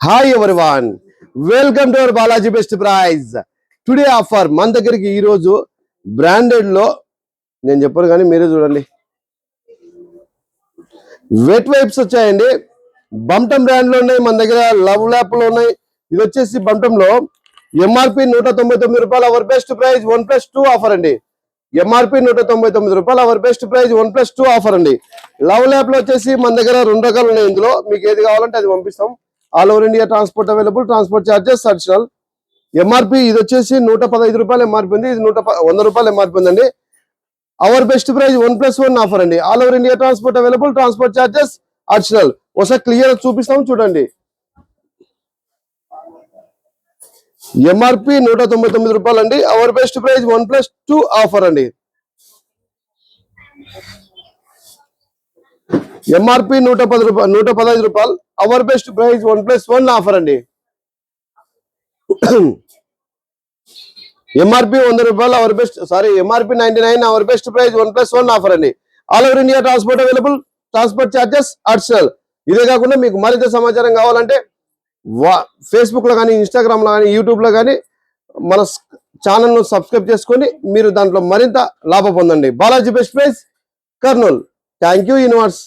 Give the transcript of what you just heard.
Hi everyone, welcome to our Balaji best price. Today offer మన దగ్గరికి ఈ రోజు బ్రాండెడ్ లో నేను చెప్పను కానీ మీరే చూడండి. వెట్ వైప్స్ వచ్చాయండి. బంటమ్ బ్రాండ్ లో ఉన్నాయి, మన దగ్గర లవ్ ల్యాప్ లో ఉన్నాయి. ఇది వచ్చేసి బంటమ్ లో ఎంఆర్పి 199 రూపాయలు, అవర్ బెస్ట్ ప్రైజ్ 1+2 ఆఫర్ అండి. ఎంఆర్పి 199 రూపాయలు, అవర్ బెస్ట్ ప్రైజ్ 1+2 ఆఫర్ అండి. లవ్ ల్యాప్ లో వచ్చేసి మన దగ్గర 2 రకాలు ఉన్నాయి. ఇందులో మీకు ఏది కావాలంటే అది పంపిస్తాం. All over India transport available, transport charges additional. MRP ఇది వచ్చేసి 115 రూపాయలు ఎంఆర్పి ఉంది, ఇది 100 రూపాయలు ఎంఆర్పి ఉందండి. అవర్ బెస్ట్ ప్రైజ్ 1+1 ఆఫర్ అండి. All over India transport available, transport charges additional. ఒకసారి క్లియర్ చూపిస్తాం చూడండి. ఎంఆర్పి 199 రూపాయలు అండి. అవర్ బెస్ట్ ప్రైజ్ 1+2 ఆఫర్ అండి. ఎంఆర్పి 115 రూపాయలు, అవర్ బెస్ట్ ప్రైజ్ 1+1 ఆఫర్ అండి. ఎంఆర్పి 100 రూపాయలు, our best MRP 99, our best price 1+1 offer అండి. All over India transport available, transport charges additional. ఇదే కాకుండా మీకు మరింత సమాచారం కావాలంటే ఫేస్బుక్ లో కానీ, ఇన్స్టాగ్రామ్ లో కానీ, యూట్యూబ్ లో కానీ మన ఛానల్ ను సబ్స్క్రైబ్ చేసుకొని మీరు దాంట్లో మరింత లాభ పొందండి. Balaji best price, Kurnool. Thank you universe.